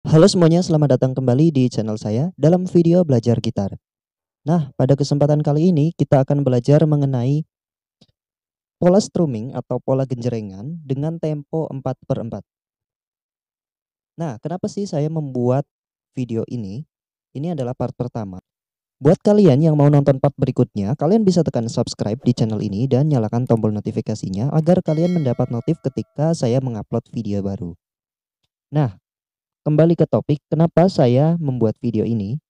Halo semuanya, selamat datang kembali di channel saya dalam video belajar gitar. Nah, pada kesempatan kali ini kita akan belajar mengenai pola strumming atau pola genjrengan dengan tempo 4/4. Nah, kenapa sih saya membuat video ini? Ini adalah part pertama. Buat kalian yang mau nonton part berikutnya, kalian bisa tekan subscribe di channel ini dan nyalakan tombol notifikasinya agar kalian mendapat notif ketika saya mengupload video baru. Nah, kembali ke topik, kenapa saya membuat video ini?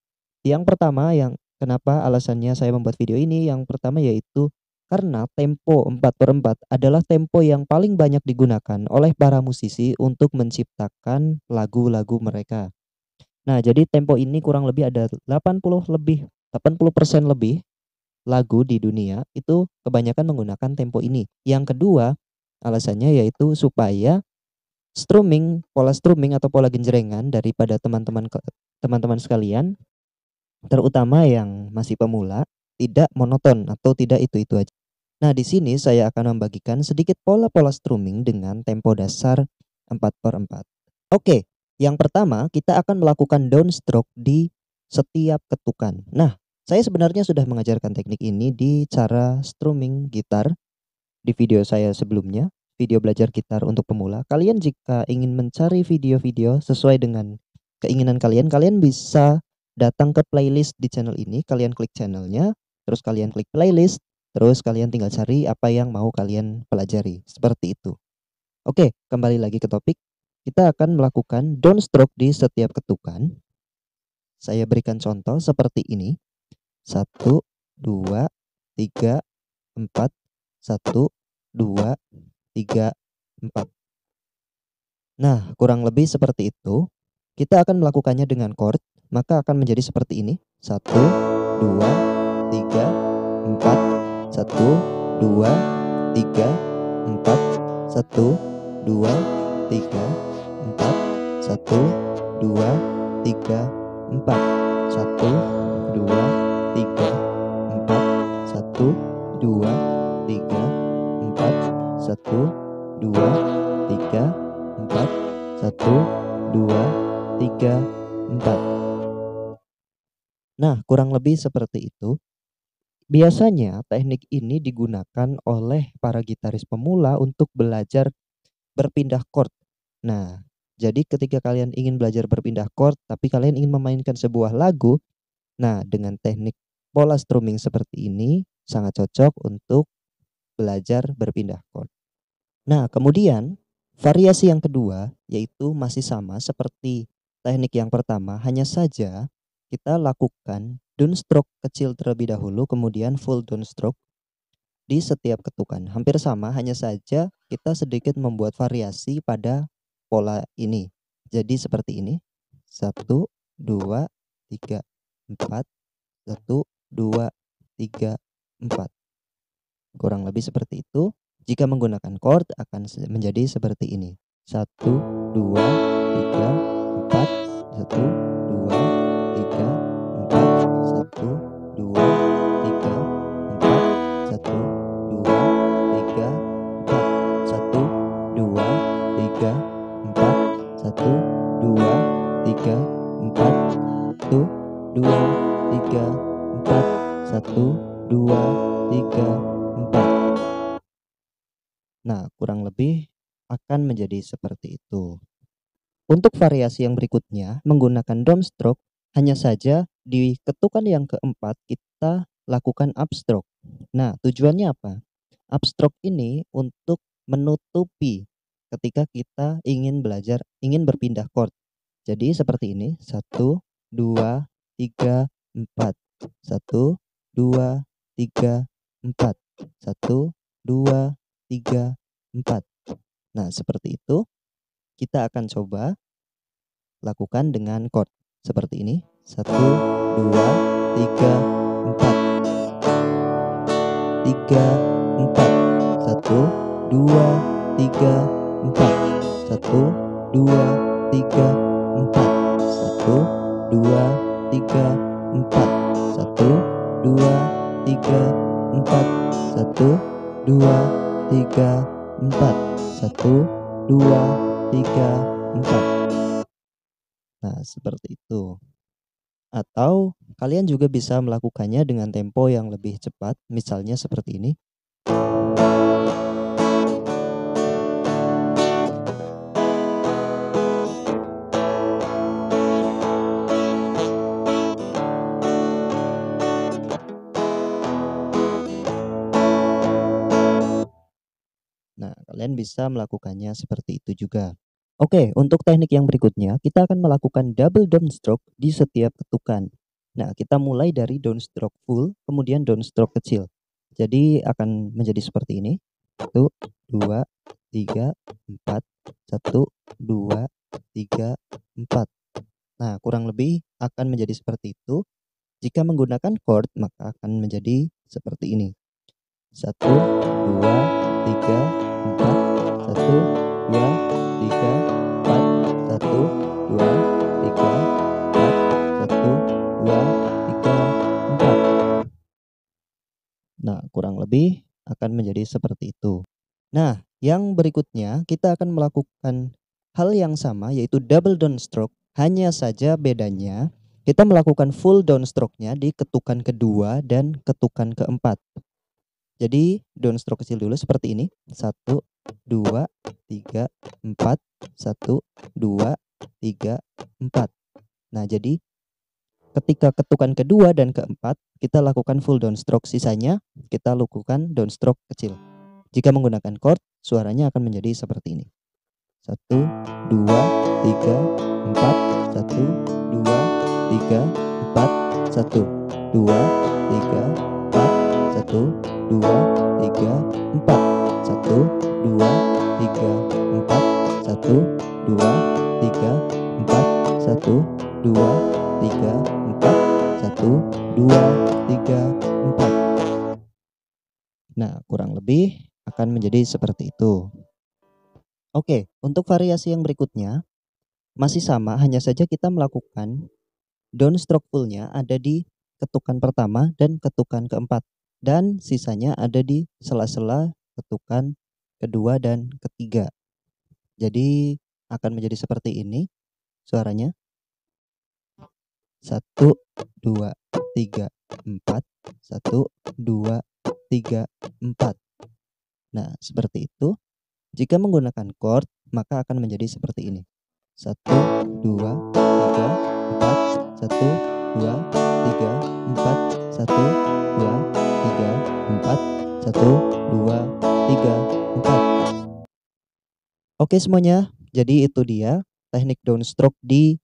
Yang pertama kenapa alasannya saya membuat video ini, yang pertama yaitu karena tempo 4/4 adalah tempo yang paling banyak digunakan oleh para musisi untuk menciptakan lagu-lagu mereka. Nah, jadi tempo ini kurang lebih ada 80% lebih lagu di dunia itu kebanyakan menggunakan tempo ini. Yang kedua, alasannya yaitu supaya pola strumming atau pola genjrengan daripada teman-teman sekalian, terutama yang masih pemula, tidak monoton atau tidak itu-itu aja. Nah, di sini saya akan membagikan sedikit pola-pola strumming dengan tempo dasar 4/4. Oke, yang pertama kita akan melakukan downstroke di setiap ketukan. Nah, saya sebenarnya sudah mengajarkan teknik ini di cara strumming gitar di video saya sebelumnya, video belajar gitar untuk pemula. Kalian jika ingin mencari video-video sesuai dengan keinginan kalian, kalian bisa datang ke playlist di channel ini, kalian klik channelnya, terus kalian klik playlist, terus kalian tinggal cari apa yang mau kalian pelajari, seperti itu. Oke, kembali lagi ke topik. Kita akan melakukan downstroke di setiap ketukan. Saya berikan contoh seperti ini. 1, 2, 3, 4, 1, 2, 3, 4. Nah, kurang lebih seperti itu. Kita akan melakukannya dengan chord, maka akan menjadi seperti ini. 1, 2, 3, 4, 1, 2, 3, 4, 1, 2, 3, 4, 1, 2, 3, 4, 1, 2, 3, 4, 1, 2, 3, 4, 1, 2, 3, 4, 1, 2, 3, 4. Nah, kurang lebih seperti itu. Biasanya teknik ini digunakan oleh para gitaris pemula untuk belajar berpindah chord. Nah, jadi ketika kalian ingin belajar berpindah chord tapi kalian ingin memainkan sebuah lagu, nah dengan teknik pola strumming seperti ini sangat cocok untuk belajar berpindah chord. Nah, kemudian variasi yang kedua yaitu masih sama seperti teknik yang pertama, hanya saja kita lakukan downstroke kecil terlebih dahulu, kemudian full downstroke di setiap ketukan. Hampir sama, hanya saja kita sedikit membuat variasi pada pola ini. Jadi seperti ini. 1, 2, 3, 4. 1, 2, 3, 4. Kurang lebih seperti itu. Jika menggunakan chord akan menjadi seperti ini. 1, 2, 3, 4. 1, 2, 3, 4. 1, 2, 3, 4. 1, 2, 3, 4. 1, 2, 3, 4. 1, 2, 3, 4. 1, 2, 3, 4. 1, 2, 3, 4. Nah, kurang lebih akan menjadi seperti itu. Untuk variasi yang berikutnya menggunakan downstroke, hanya saja di ketukan yang keempat kita lakukan upstroke. Nah, tujuannya apa? Upstroke ini untuk menutupi ketika kita ingin berpindah chord. Jadi seperti ini. 1, 2, 3, 4. 1, 2, 3, 4. 1, 2, 3, 4. Nah, seperti itu. Kita akan coba lakukan dengan chord seperti ini. 1, 2, 3, 4. 3, 4. 1, 2, 3, 4. 1, 2, 3, 4. 1, 2, 3, 4. 1, 2, 3, 4. 1, 2, 3, 4. 1, 2, 3, 4. Nah, seperti itu. Atau kalian juga bisa melakukannya dengan tempo yang lebih cepat, misalnya seperti ini. Nah, kalian bisa melakukannya seperti itu juga. Oke, untuk teknik yang berikutnya, kita akan melakukan double downstroke di setiap ketukan. Nah, kita mulai dari downstroke full, kemudian downstroke kecil. Jadi akan menjadi seperti ini. 1, 2, 3, 4, 1, 2, 3, 4. Nah, kurang lebih akan menjadi seperti itu. Jika menggunakan chord, maka akan menjadi seperti ini. 1, 2, 3, 4, 1, 2, 3, 4, 1, 2, 3, 4, 1, 2, 3, 4. Nah, kurang lebih akan menjadi seperti itu. Nah, yang berikutnya kita akan melakukan hal yang sama, yaitu double downstroke. Hanya saja bedanya kita melakukan full downstroke-nya di ketukan kedua dan ketukan keempat. Jadi downstroke kecil dulu seperti ini. 1, 2, 3, 4, 1, 2, 3, 4. Nah, jadi ketika ketukan kedua dan keempat kita lakukan full downstroke, sisanya kita lakukan downstroke kecil. Jika menggunakan chord, suaranya akan menjadi seperti ini. 1, 2, 3, 4, 1, 2, 3, 4, 1, 2, 3, 4, 1, 2, 3, 4, 1, 2, 3, 4, 1, 2, 3, 4, 1, 2, 3, 4, 1, 2, 3, 4. Nah, kurang lebih akan menjadi seperti itu. Oke, untuk variasi yang berikutnya masih sama, hanya saja kita melakukan downstroke full-nya ada di ketukan pertama dan ketukan keempat, dan sisanya ada di sela-sela ketukan kedua dan ketiga. Jadi akan menjadi seperti ini suaranya. 1, 2, 3, 4, 1, 2, 3, 4. Nah, seperti itu. Jika menggunakan chord, maka akan menjadi seperti ini. 1, 2, 3, 4, 1, 2, 3, 4, 1, 2, 3, 4, 1, 2, 3, 4. Oke semuanya, jadi itu dia teknik downstroke di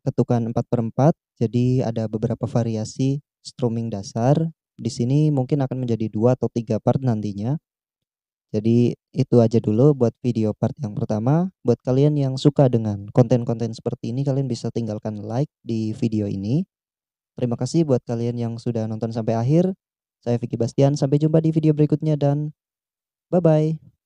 ketukan 4/4. Jadi ada beberapa variasi strumming dasar. Di sini mungkin akan menjadi 2 atau 3 part nantinya. Jadi itu aja dulu buat video part yang pertama. Buat kalian yang suka dengan konten-konten seperti ini, kalian bisa tinggalkan like di video ini. Terima kasih buat kalian yang sudah nonton sampai akhir. Saya Vicky Bastian, sampai jumpa di video berikutnya dan bye-bye.